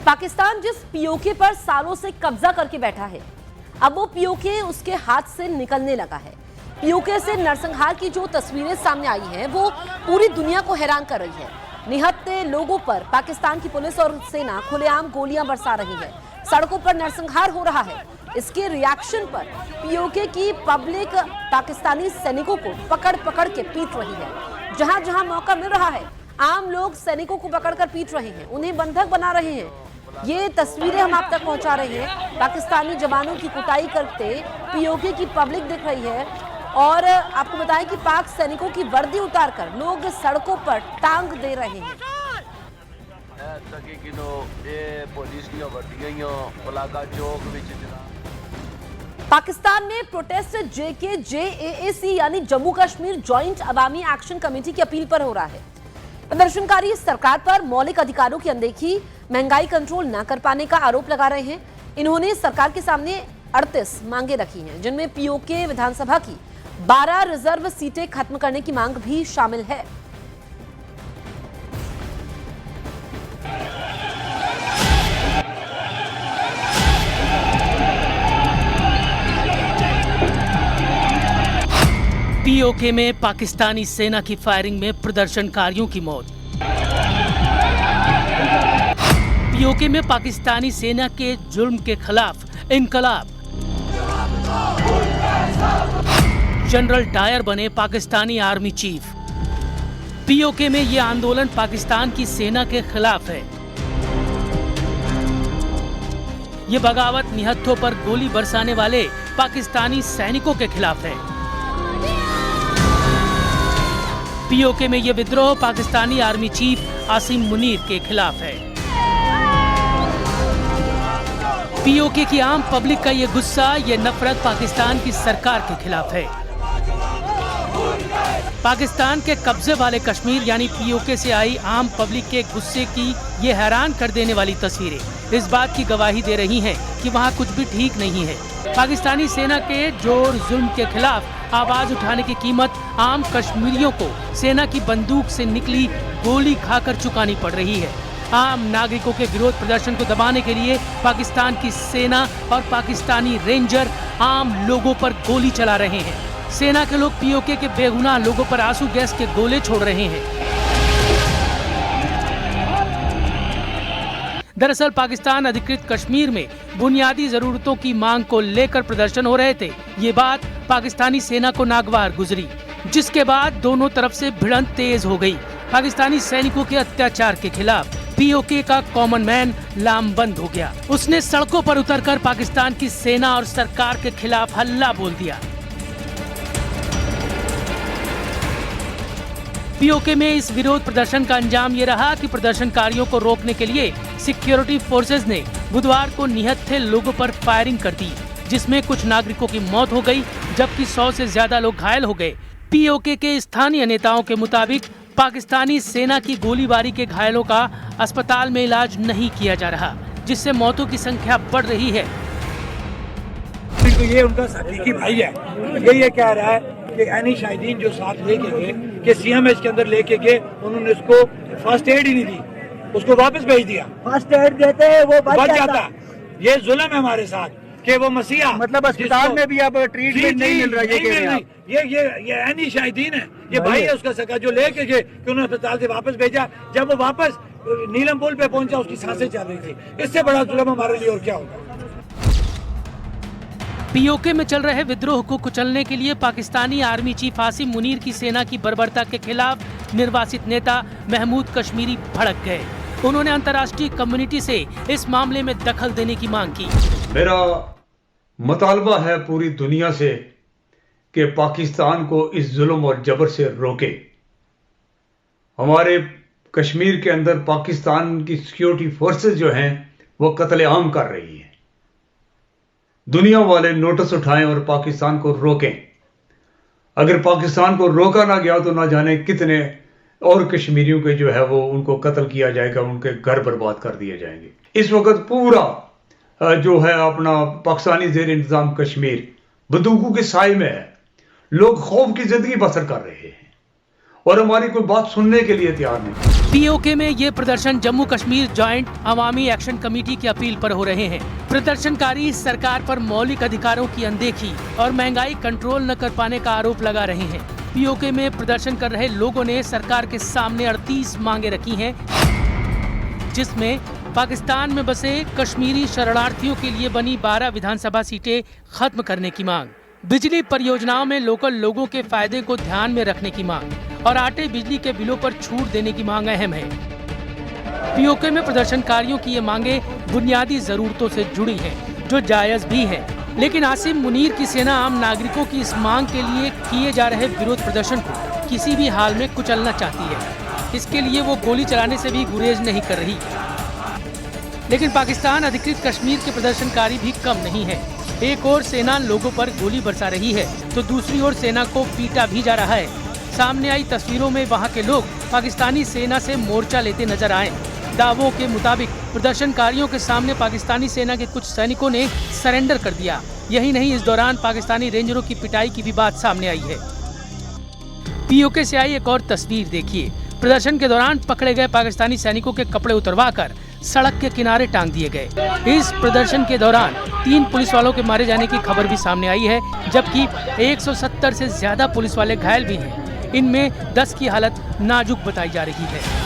पाकिस्तान जिस पीओके पर सालों से कब्जा करके बैठा है, अब वो पीओके उसके हाथ से निकलने लगा है। पीओके से नरसंहार की जो तस्वीरें सामने आई हैं, वो पूरी दुनिया को हैरान कर रही है। निहत्थे लोगों पर पाकिस्तान की पुलिस और सेना खुलेआम गोलियां बरसा रही है। सड़कों पर नरसंहार हो रहा है। इसके रिएक्शन पर पीओके की पब्लिक पाकिस्तानी सैनिकों को पकड़ पकड़ के पीट रही है। जहां जहां मौका मिल रहा है, आम लोग सैनिकों को पकड़कर पीट रहे हैं, उन्हें बंधक बना रहे हैं। ये तस्वीरें हम आप तक पहुंचा रहे हैं। पाकिस्तानी जवानों की कुटाई करते पीओके की पब्लिक दिख रही है। और आपको बताएं कि पाक सैनिकों की वर्दी उतारकर लोग सड़कों पर टांग दे रहे हैं। पाकिस्तान ने प्रोटेस्ट JAAC यानी जम्मू कश्मीर जॉइंट अवामी एक्शन कमेटी की अपील पर हो रहा है। प्रदर्शनकारी सरकार पर मौलिक अधिकारों की अनदेखी, महंगाई कंट्रोल न कर पाने का आरोप लगा रहे हैं। इन्होंने सरकार के सामने 38 मांगे रखी हैं, जिनमें पीओके विधानसभा की 12 रिजर्व सीटें खत्म करने की मांग भी शामिल है। पीओके में पाकिस्तानी सेना की फायरिंग में प्रदर्शनकारियों की मौत। पीओके में पाकिस्तानी सेना के जुर्म के खिलाफ इनकलाब। जनरल डायर बने पाकिस्तानी आर्मी चीफ। पीओके में ये आंदोलन पाकिस्तान की सेना के खिलाफ है। ये बगावत निहत्थों पर गोली बरसाने वाले पाकिस्तानी सैनिकों के खिलाफ है। पीओके में यह विद्रोह पाकिस्तानी आर्मी चीफ आसिम मुनीर के खिलाफ है। पीओके की आम पब्लिक का ये गुस्सा, ये नफरत पाकिस्तान की सरकार के खिलाफ है। पाकिस्तान के कब्जे वाले कश्मीर यानी पीओके से आई आम पब्लिक के गुस्से की ये हैरान कर देने वाली तस्वीरें इस बात की गवाही दे रही हैं कि वहाँ कुछ भी ठीक नहीं है। पाकिस्तानी सेना के जोर जुल्म के खिलाफ आवाज उठाने की कीमत आम कश्मीरियों को सेना की बंदूक से निकली गोली खाकर चुकानी पड़ रही है। आम नागरिकों के विरोध प्रदर्शन को दबाने के लिए पाकिस्तान की सेना और पाकिस्तानी रेंजर आम लोगों पर गोली चला रहे हैं। सेना के लोग पीओके के बेगुनाह लोगों पर आंसू गैस के गोले छोड़ रहे हैं। दरअसल पाकिस्तान अधिकृत कश्मीर में बुनियादी जरूरतों की मांग को लेकर प्रदर्शन हो रहे थे। ये बात पाकिस्तानी सेना को नागवार गुजरी, जिसके बाद दोनों तरफ से भिड़ंत तेज हो गई। पाकिस्तानी सैनिकों के अत्याचार के खिलाफ पीओके का कॉमन मैन लामबंद हो गया। उसने सड़कों पर उतरकर पाकिस्तान की सेना और सरकार के खिलाफ हल्ला बोल दिया। पीओके में इस विरोध प्रदर्शन का अंजाम ये रहा कि प्रदर्शनकारियों को रोकने के लिए सिक्योरिटी फोर्सेज ने बुधवार को निहत्थे लोगों पर फायरिंग कर दी, जिसमें कुछ नागरिकों की मौत हो गई, जबकि 100 से ज्यादा लोग घायल हो गए। पीओके के स्थानीय नेताओं के मुताबिक पाकिस्तानी सेना की गोलीबारी के घायलों का अस्पताल में इलाज नहीं किया जा रहा, जिससे मौतों की संख्या बढ़ रही है। तो ये उनका हकीकी भाई है, ये कह रहा है कि एनी शाहिदीन जो साथ लेके गए कि CMH के अंदर लेके गए, उन्होंने उसको फर्स्ट एड ही नहीं दी, उसको वापस भेज दिया। फर्स्ट एड देते वो बच जाता। ये जुल्म है हमारे साथ कि वो मसीहा, मतलब अस्पताल में भी अब ट्रीटमेंट नहीं मिल रहा है। ये एनी शाहिदीन है, ये भाई है उसका सका जो लेके गए कि उन्होंने अस्पताल से वापस भेजा। जब वो वापस नीलम पुल पे पहुंचा, उसकी सांसें चल रही थी। इससे बड़ा जुल्म हमारे लिए और क्या होगा। पीओके में चल रहे विद्रोह को कुचलने के लिए पाकिस्तानी आर्मी चीफ आसिम मुनीर की सेना की बर्बरता के खिलाफ निर्वासित नेता महमूद कश्मीरी भड़क गए। उन्होंने अंतर्राष्ट्रीय कम्युनिटी से इस मामले में दखल देने की मांग की। मेरा मुतालबा है पूरी दुनिया से कि पाकिस्तान को इस जुल्म और जबर से रोके। हमारे कश्मीर के अंदर पाकिस्तान की सिक्योरिटी फोर्सेस जो हैं वो कत्लेआम कर रही हैं। दुनिया वाले नोटिस उठाएं और पाकिस्तान को रोकें। अगर पाकिस्तान को रोका ना गया तो ना जाने कितने और कश्मीरियों के जो है वो उनको कत्ल किया जाएगा, उनके घर बर्बाद कर दिए जाएंगे। इस वक्त पूरा जो है अपना पाकिस्तानी ज़ेर इंतजाम कश्मीर बंदूकों के साए में है। लोग खौफ की जिंदगी बसर कर रहे हैं और हमारी कोई बात सुनने के लिए तैयार नहीं। पीओके में ये प्रदर्शन जम्मू कश्मीर जॉइंट अवामी एक्शन कमेटी की अपील पर हो रहे हैं। प्रदर्शनकारी सरकार पर मौलिक अधिकारों की अनदेखी और महंगाई कंट्रोल न कर पाने का आरोप लगा रहे हैं। पीओके में प्रदर्शन कर रहे लोगों ने सरकार के सामने 38 मांगे रखी हैं, जिसमें पाकिस्तान में बसे कश्मीरी शरणार्थियों के लिए बनी 12 विधानसभा सीटें खत्म करने की मांग, बिजली परियोजनाओं में लोकल लोगों के फायदे को ध्यान में रखने की मांग और आटे बिजली के बिलों पर छूट देने की मांग अहम है। पीओके में प्रदर्शनकारियों की ये मांगे बुनियादी जरूरतों से जुड़ी हैं, जो जायज भी है, लेकिन आसिम मुनीर की सेना आम नागरिकों की इस मांग के लिए किए जा रहे विरोध प्रदर्शन को किसी भी हाल में कुचलना चाहती है। इसके लिए वो गोली चलाने से भी गुरेज नहीं कर रही। लेकिन पाकिस्तान अधिकृत कश्मीर के प्रदर्शनकारी भी कम नहीं है। एक ओर सेना लोगों पर गोली बरसा रही है तो दूसरी ओर सेना को पीटा भी जा रहा है। सामने आई तस्वीरों में वहां के लोग पाकिस्तानी सेना से मोर्चा लेते नजर आए। दावों के मुताबिक प्रदर्शनकारियों के सामने पाकिस्तानी सेना के कुछ सैनिकों ने सरेंडर कर दिया। यही नहीं, इस दौरान पाकिस्तानी रेंजरों की पिटाई की भी बात सामने आई है। पीओके से आई एक और तस्वीर देखिए। प्रदर्शन के दौरान पकड़े गए पाकिस्तानी सैनिकों के कपड़े उतरवाकर सड़क के किनारे टांग दिए गए। इस प्रदर्शन के दौरान 3 पुलिस वालों के मारे जाने की खबर भी सामने आई है, जबकि 170 से ज्यादा पुलिस वाले घायल भी हैं। इनमें 10 की हालत नाजुक बताई जा रही है।